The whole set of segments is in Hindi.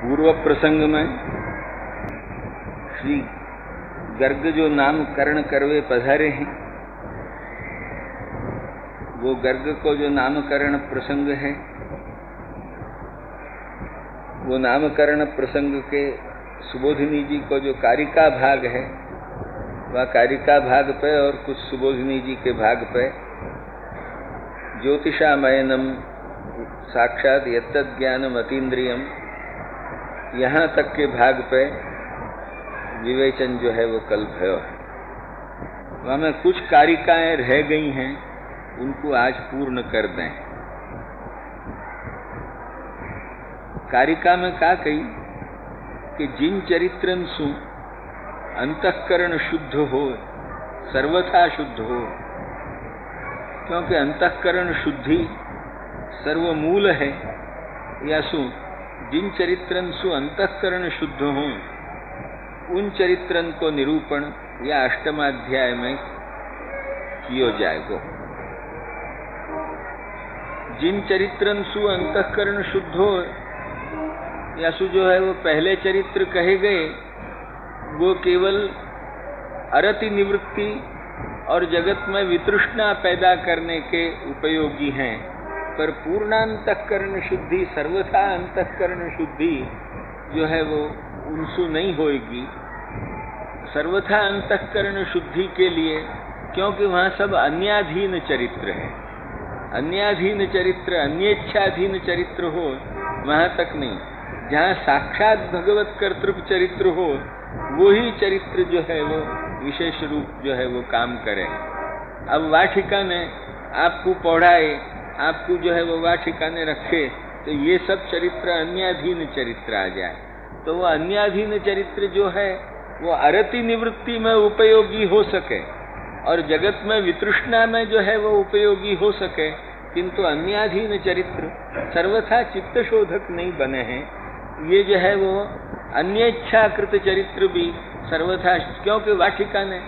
पूर्व प्रसंग में श्री गर्ग जो नामकरण करवे पधारे हैं, वो गर्ग को जो नामकरण प्रसंग है, वो नामकरण प्रसंग के सुबोधिनी जी को जो कारिका भाग है, वह कारिका भाग पे और कुछ सुबोधिनी जी के भाग पे ज्योतिषामयनम साक्षात यत्तद् ज्ञानम अतीन्द्रियम, यहाँ तक के भाग पे विवेचन जो है वो कल भयो है। वहाँ में कुछ कारिकाएं रह गई हैं, उनको आज पूर्ण कर दें। कारिका में क्या कही कि जिन चरित्रन सु अंतःकरण शुद्ध हो, सर्वथा शुद्ध हो, क्योंकि अंतःकरण शुद्धि सर्वमूल है। या सु जिन चरित्रन सु अंतःकरण शुद्ध हो, उन चरित्रन को निरूपण या अष्टमाध्याय में कियो जाएगो। जिन चरित्रन सु अंतःकरण शुद्ध हो, या सु जो है वो पहले चरित्र कहे गए, वो केवल अरति निवृत्ति और जगत में वितृष्णा पैदा करने के उपयोगी हैं, पर पूर्णांतःकरण शुद्धि, सर्वथा अंतःकरण शुद्धि जो है वो उनसु नहीं होएगी। सर्वथा अंतःकरण शुद्धि के लिए, क्योंकि वहाँ सब अन्याधीन चरित्र है। अन्याधीन चरित्र, अन्येच्छाधीन चरित्र हो, वहाँ तक नहीं। जहाँ साक्षात भगवत कर्तृक चरित्र हो, वो ही चरित्र जो है वो विशेष रूप जो है वो काम करे। अब वाटिका ने आपको पढ़ाए, आपको जो है वो वाटिका ने रखे, तो ये सब चरित्र अन्याधीन चरित्र आ जाए, तो वो अन्याधीन चरित्र जो है वो अरति निवृत्ति में उपयोगी हो सके और जगत में वितृष्णा में जो है वो उपयोगी हो सके, किंतु अन्याधीन चरित्र सर्वथा चित्त शोधक नहीं बने हैं। ये जो है वो अन्येच्छाकृत चरित्र भी सर्वथा, क्योंकि वाटिका ने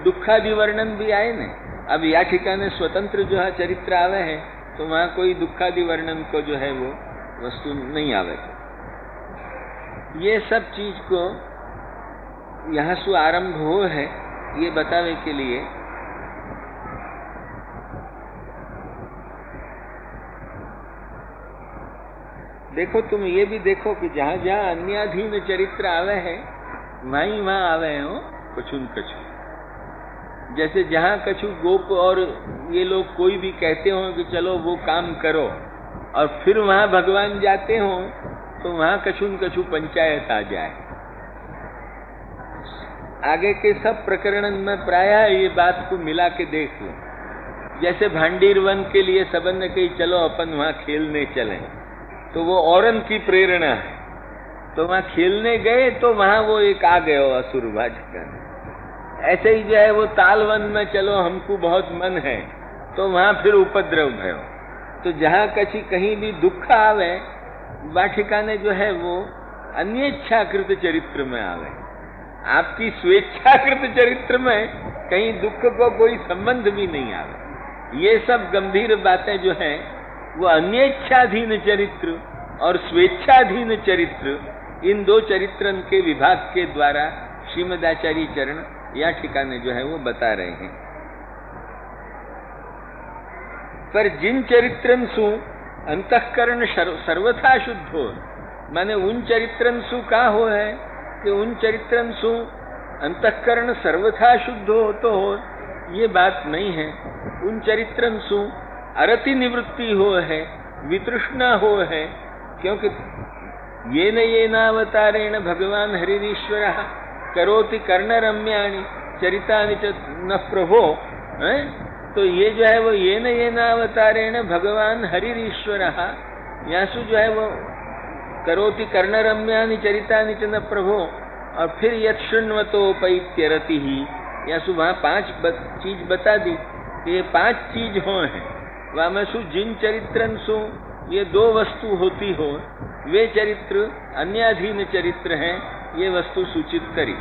दुखादि वर्णन भी आए न। अब याटिका ने स्वतंत्र जो है चरित्र आवे है, तो वहाँ कोई दुखादि वर्णन को जो है वो वस्तु नहीं आवे। ये सब चीज को यहाँ से आरंभ हो है, ये बतावे के लिए देखो, तुम ये भी देखो कि जहाँ जहाँ अन्याधीन चरित्र आवे है, वहाँ आवे हो कछु न कछु। जैसे जहाँ कछु गोप और ये लोग कोई भी कहते हो कि चलो वो काम करो, और फिर वहाँ भगवान जाते हो, तो वहाँ कछु न कछु पंचायत आ जाए। आगे के सब प्रकरण में प्रायः ये बात को मिला के देख लो। जैसे भांडीर वन के लिए सबन ने कही चलो अपन वहाँ खेलने चलें, तो वो औरन की प्रेरणा है, तो वहाँ खेलने गए, तो वहाँ वो एक आ गए असुर भाजकर। ऐसे ही जो है वो तालवन में चलो हमको बहुत मन है, तो वहाँ फिर उपद्रव भयो। तो जहाँ कहीं कहीं भी दुख आवे, वाटिका ने जो है वो अन्येच्छाकृत चरित्र में आवे। आपकी स्वेच्छाकृत चरित्र में कहीं दुख को कोई संबंध भी नहीं आवे। ये सब गंभीर बातें जो हैं वो अन्येच्छाधीन चरित्र और स्वेच्छाधीन चरित्र, इन दो चरित्रन के विभाग के द्वारा श्रीमदाचार्य चरण या ठिकाने जो है वो बता रहे हैं। पर जिन चरित्रन सु अंतःकरण सर्वथा शुद्ध हो, माने उन चरित्रन सु का हो है कि उन चरित्रन सु अंतःकरण सर्वथा शुद्ध हो तो हो, ये बात नहीं है। उन चरित्रन सु अरति निवृत्ति हो है, वितृष्णा हो है, क्योंकि ये नावतारेण भगवान हरिरीश्वरः करोति कर्णरम्याणि चरितानि च न प्रभो। तो ये जो है वो ये नावतारेण भगवान हरिरीश्वरः, यासु जो है वो करोति कर्णरम्यानि चरितानि च न प्रभो, और फिर यत् शृण्वतोपैत्यरति ही, यासु वहाँ 5 चीज बता दी कि ये 5 चीज हो हैं। वहाँ में सु जिन चरित्रन सु ये 2 वस्तु होती हो, वे चरित्र अन्याधीन चरित्र हैं, ये वस्तु सूचित करी।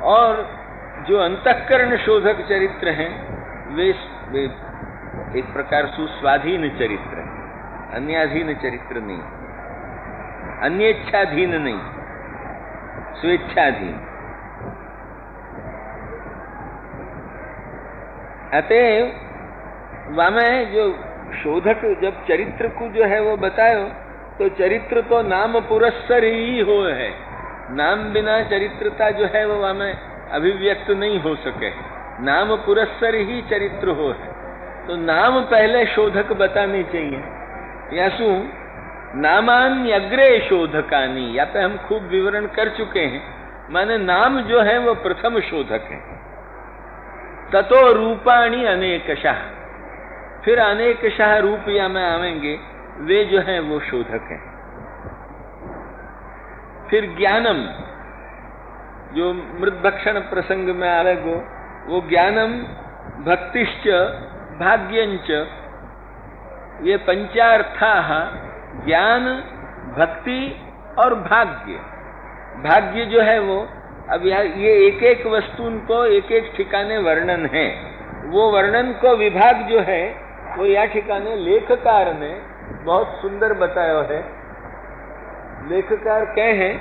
और जो अंतःकरण शोधक चरित्र हैं, वे एक प्रकार सुस्वाधीन चरित्र है। अन्याधीन चरित्र नहीं, अन्येच्छाधीन नहीं, स्वेच्छाधीन। अतः वामे जो शोधक जब चरित्र को जो है वो बतायो, तो चरित्र तो नाम पुरस्सर ही हो है, नाम बिना चरित्रता जो है वो वामे अभिव्यक्त नहीं हो सके, नाम पुरस्सर ही चरित्र हो है। तो नाम पहले शोधक बताने चाहिए। यासु नामान्य अग्रे शोधकानी, या पे हम खूब विवरण कर चुके हैं, माने नाम जो है वो प्रथम शोधक है। ततो रूपाणी अनेकशः, फिर अनेकशः रूप या में आवेंगे, वे जो है वो शोधक है। फिर ज्ञानम, जो मृदभक्षण प्रसंग में आवेगो, वो ज्ञानम भक्तिश्च भाग्यंच, ये पंचार्था, ज्ञान, भक्ति और भाग्य। भाग्य जो है वो, अब ये एक एक वस्तु को एक एक ठिकाने वर्णन है, वो वर्णन को विभाग जो है वो या ठिकाने लेखकार ने बहुत सुंदर बताया है। लेखकार कहे हैं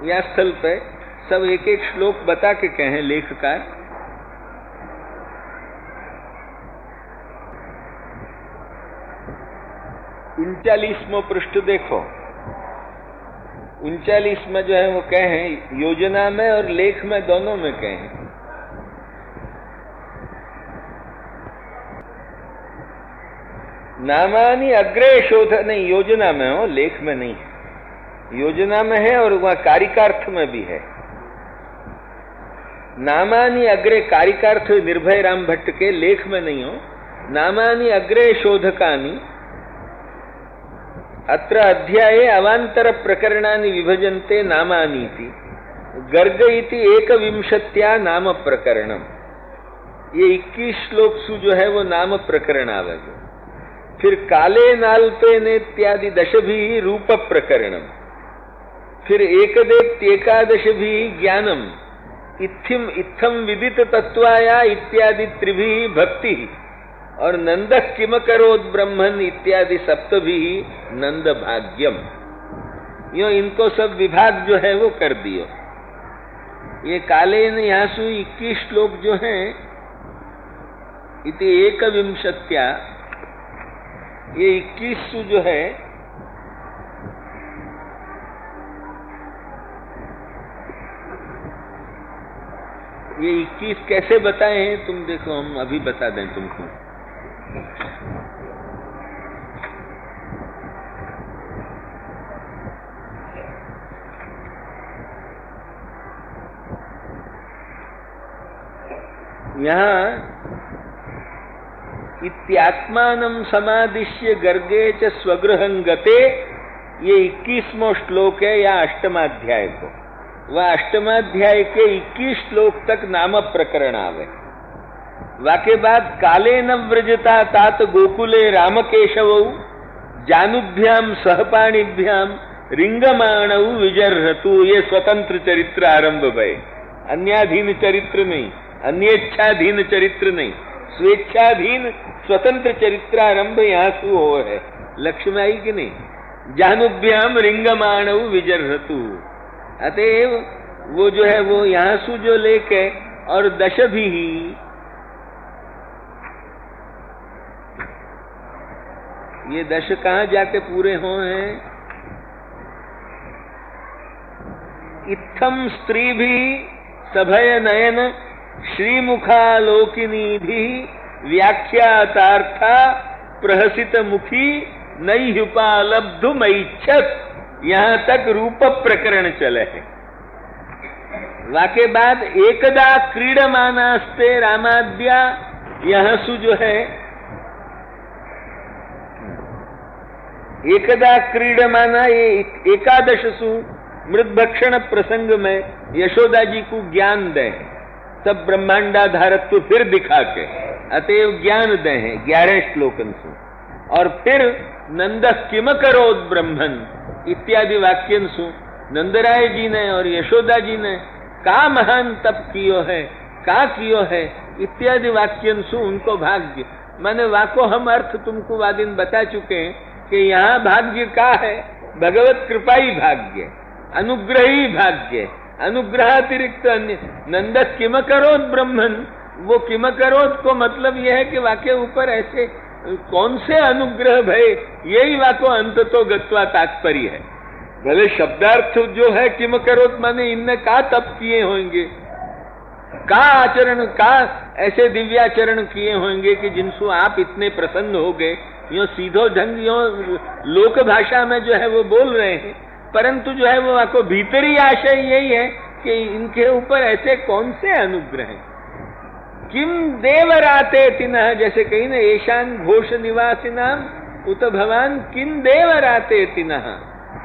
या स्थल पे सब एक एक श्लोक बता के कहे लेखकार। 39वां पृष्ठ देखो, 39 में जो है वो कहे योजना में और लेख में दोनों में कहे नामानी अग्रे शोध, नहीं योजना में हो, लेख में नहीं है। योजना में है और वहां कारिकार्थ में भी है। नामानी अग्रे, कारिकार्थ निर्भय राम भट्ट के, लेख में नहीं हो। नामानी अग्रे शोधकानी अत्र अध्याये अवांतर प्रकरणानि विभजन्ते नामानीति गर्ग इति 21 नाम प्रकरणम। ये 21 श्लोक सु जो है वो नाम प्रकरण आवेगा। फिर काले नाल्पे ने इत्यादि 10 भी रूप प्रकरणम। फिर एकदश भी ज्ञानम, इत्थिम इत्थम विदित तत्वाया इत्यादि 3 भक्ति, और नंद किम करोद ब्रह्मन इत्यादि 7 भी नंद भाग्यम। यो इनको सब विभाग जो है वो कर दियो। ये काले यासु 21 श्लोक जो है इति 21, ये 21 जो है ये 21 कैसे बताए हैं तुम देखो, हम अभी बता दें तुमको। यहाँ इत्यात्मानं समादिश्य गर्गे च स्वगृहं गते, ये 21वां श्लोक है या 8वाध्याय को। वह 8वाध्याय के 21 श्लोक तक नाम प्रकरण आवे। वाके बाद काले न व्रजता तात गोकुले रामकेशवौ जानुभ्याम सहपाणिभ्याम रिंगमाणौ विजर्हतु। ये स्वतंत्र चरित्र आरंभ भय, अन्याधीन चरित्र नहीं, अन्येच्छाधीन चरित्र नहीं, स्वेच्छाधीन स्वतंत्र चरित्र आरंभ यहाँ से हो है। लक्ष्य में आई कि नहीं? जानुभ्याम रिंगमाणौ विजर्हतु। अतएव वो जो है वो यहाँ से जो लेके और 10 भी, ये 10 कहाँ जाके पूरे हो हैं? इत्थम स्त्री भी सभय नयन श्रीमुखालोकिनी भी व्याख्यातार्था प्रहसित मुखी नैहुपालब्धुमैच्छत। यहाँ तक रूप प्रकरण चले है। वाके बाद एकदा क्रीडमानास्ते रामाद्या, यहाँ सु जो है एकदा क्रीडमाना, ये 11 सु मृदभक्षण प्रसंग में यशोदा जी को ज्ञान दें, सब ब्रह्मांडाधारत्व फिर दिखा के, अतएव ज्ञान दे हैं 11 श्लोकन से। और फिर नंद किम करोद ब्रह्मन इत्यादि वाक्यन सु नंदराय जी ने और यशोदा जी ने का महान तप कियो है, का कियो है इत्यादि वाक्यन सु उनको भाग्य, माने वाको हम अर्थ तुमको वादिन बता चुके हैं कि यहाँ भाग्य का है, भगवत कृपा ही भाग्य, अनुग्रह ही भाग्य, अनुग्रहातिरिक्त अन्य। नंदस किम करोत ब्रह्मन, वो किम करोत को मतलब यह है कि वाके ऊपर ऐसे कौन से अनुग्रह भय, यही वाको अंत तो गत्वा तात्पर्य है। भले शब्दार्थ जो है किम करोत माने इनने का तप किए होंगे, का आचरण, का ऐसे दिव्याचरण किए होंगे कि जिनसे आप इतने प्रसन्न हो गए। यो सीधो ढंग यो लोक भाषा में जो है वो बोल रहे हैं, परंतु जो है वो आपको भीतरी आशय यही है कि इनके ऊपर ऐसे कौन से अनुग्रह हैं। किम देवराते तिनः, जैसे कहीं ना ईशान घोष निवासिनाम उत भवान किम देवराते तिनः,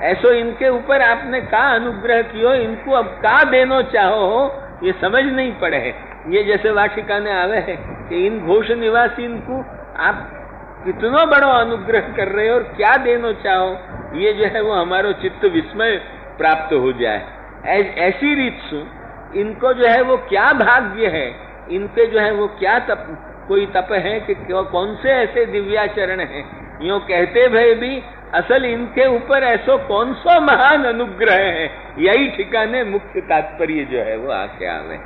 ऐसो इनके ऊपर आपने का अनुग्रह कियो, इनको अब का देनो चाहो हो ये समझ नहीं पड़े है। ये जैसे वाटिका ने आवे है कि इन घोष निवासी इनको आप कितना बड़ो अनुग्रह कर रहे हो और क्या देनो चाहो, ये जो है वो हमारो चित्त विस्मय प्राप्त हो जाए। ऐसी रीत से इनको जो है वो क्या भाग्य है, इनके जो है वो क्या तप, कोई तप है कि कौन से ऐसे दिव्याचरण हैं, यूं कहते भय भी असल इनके ऊपर ऐसो कौन सा महान अनुग्रह है, यही ठिकाने मुख्य तात्पर्य जो है वो आके आवे।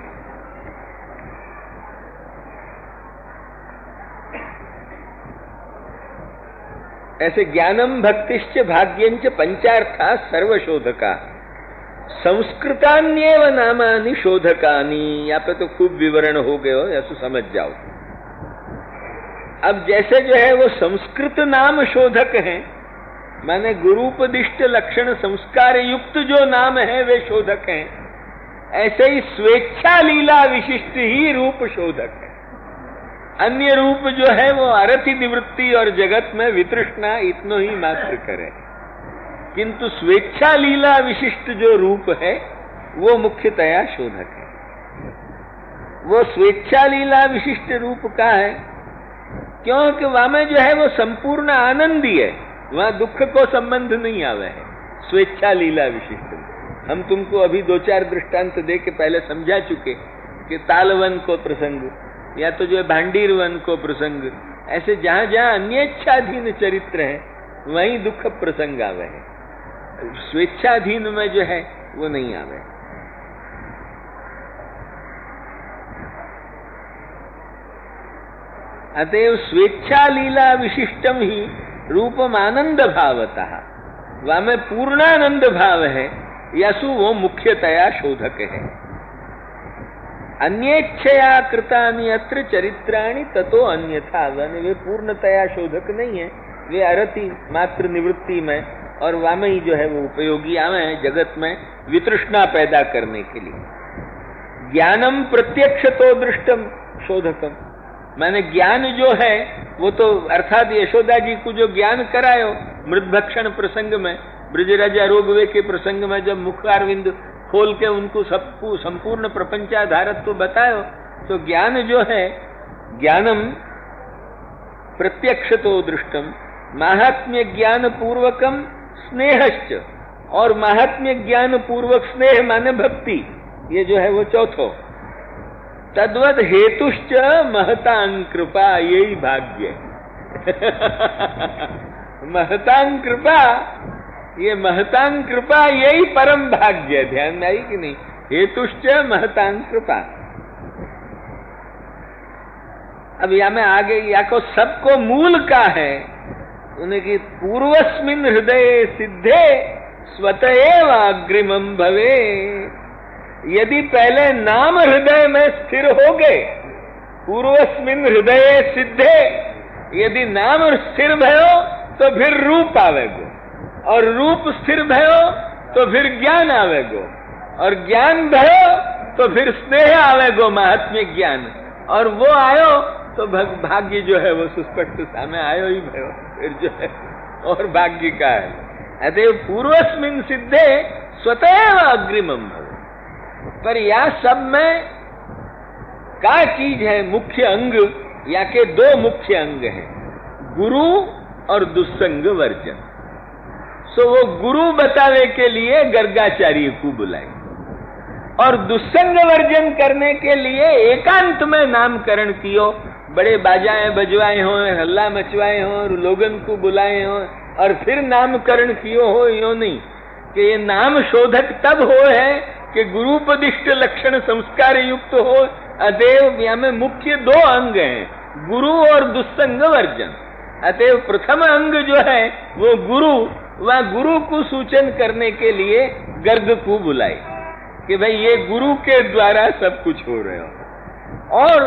ऐसे ज्ञानम भक्तिश्च भाग्यंच पंचार्था सर्वशोधका संस्कृतान्येव नामानि शोधकानि। यहाँ पे तो खूब विवरण हो गए हो, ऐसा समझ जाओ। अब जैसे जो है वो संस्कृत नाम शोधक हैं, माने गुरुपदिष्ट लक्षण संस्कार युक्त जो नाम है वे शोधक हैं, ऐसे ही स्वेच्छा लीला विशिष्ट ही रूप शोधक है। अन्य रूप जो है वो अरति निवृत्ति और जगत में वितृष्णा इतनो ही मात्र करे, किंतु स्वेच्छा लीला विशिष्ट जो रूप है वो मुख्यतया शोधक है। वो स्वेच्छा लीला विशिष्ट रूप का है क्योंकि वहां में जो है वो संपूर्ण आनंदी है, वहां दुख को संबंध नहीं आवे है। स्वेच्छा लीला विशिष्ट हम तुमको अभी 2-4 दृष्टांत दे के पहले समझा चुके कि तालवन को प्रसंग या तो जो है भांडीर वन को प्रसंग, ऐसे जहां जहां अन्येच्छाधीन चरित्र है वहीं दुख प्रसंग आवे है, स्वेच्छाधीन में जो है वो नहीं आवे। अतएव स्वेच्छा लीला विशिष्टम ही रूपम आनंद भावतः, वह में पूर्णानंद भाव है, यसु वो मुख्यतया शोधक है। अन्येच्छया कृतानि अत्र चरित्राणि ततो अन्यथा, वे पूर्णतया शोधक नहीं है, वे अरति मात्र निवृत्ति में और वामे ही जो है वो उपयोगी आवे हैं जगत में वितृष्णा पैदा करने के लिए। ज्ञानम प्रत्यक्ष तो दृष्टम शोधकम, माने ज्ञान जो है वो तो अर्थात यशोदा जी को जो ज्ञान करायो मृदभक्षण प्रसंग में, ब्रजराजा रोगवे के प्रसंग में जब मुखारविंद खोल के उनको सबको संपूर्ण प्रपंचाधारत्व बतायो, तो ज्ञान जो है ज्ञानम प्रत्यक्ष तो दृष्टम महात्म्य ज्ञान पूर्वकम स्नेहश्च, और महात्म्य ज्ञान पूर्वक स्नेह माने भक्ति, ये जो है वो चौथो। तद्वद हेतुश्च महतां कृपा, यही भाग्य महतां कृपा, ये महतां कृपा यही परम भाग्य, ध्यान में आई कि नहीं। हेतुश्च महतां कृपा। अब या में आगे या को सबको मूल का है उनकी पूर्वस्मिन हृदय सिद्धे स्वतएव अग्रिमम भवे। यदि पहले नाम हृदय में स्थिर हो गए, पूर्वस्मिन हृदय सिद्धे, यदि नाम स्थिर भयो तो फिर रूप आवेगो, और रूप स्थिर भयो तो फिर ज्ञान आवेगो, और ज्ञान भयो तो फिर स्नेह आवेगो महात्म्य ज्ञान, और वो आयो तो भाग्य जो है वो सुस्पष्ट सामने आयो ही भयो, फिर जो है और भाग्य का है। अतएव पूर्वस्मिन सिद्धे स्वतएव अग्रिमम भवे। पर यह सब में क्या चीज है मुख्य अंग, या के 2 मुख्य अंग हैं, गुरु और दुस्संग वर्जन। सो वो गुरु बतावे के लिए गर्गाचार्य को बुलाए, और दुस्संग वर्जन करने के लिए एकांत में नामकरण कियो, बड़े बाजाएं बजवाए हों, हल्ला मचवाए हों, लोगन को बुलाए हों, और फिर नामकरण कियो हो, यो नहीं कि ये नाम शोधक तब हो है कि गुरुपदिष्ट लक्षण संस्कार युक्त हो। अतएव यहाँ में मुख्य 2 अंग हैं, गुरु और दुस्संग वर्जन। अतएव प्रथम अंग जो है वो गुरु, वह गुरु को सूचन करने के लिए गर्ग को बुलाए कि भाई ये गुरु के द्वारा सब कुछ हो रहे हो। और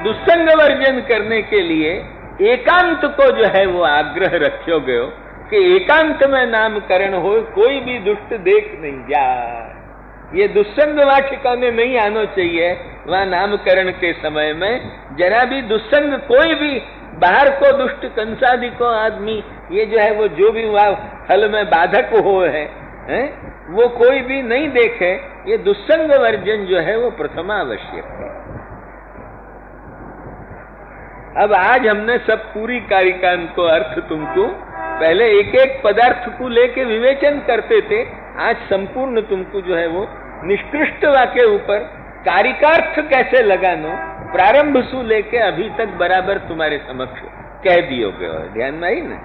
दुस्संग वर्जन करने के लिए एकांत को जो है वो आग्रह रखो गयो कि एकांत में नामकरण हो, कोई भी दुष्ट देख नहीं जाए। ये दुस्संग वहां ठिकाने नहीं आना चाहिए। वहां नामकरण के समय में जरा भी दुस्संग, कोई भी बाहर को दुष्ट कंसादि को आदमी, ये जो है वो जो भी वहां फल में बाधक हो है, वो कोई भी नहीं देखे। ये दुस्संग वर्जन जो है वो प्रथमावश्यक है। अब आज हमने सब पूरी कारिकान को अर्थ तुमको, पहले एक एक पदार्थ को लेके विवेचन करते थे, आज संपूर्ण तुमको जो है वो निष्कृष्ट वाक्य ऊपर कारिकार्थ कैसे लगानो, प्रारंभ से लेके अभी तक बराबर तुम्हारे समक्ष कह दियोगे। ध्यान में आई ना?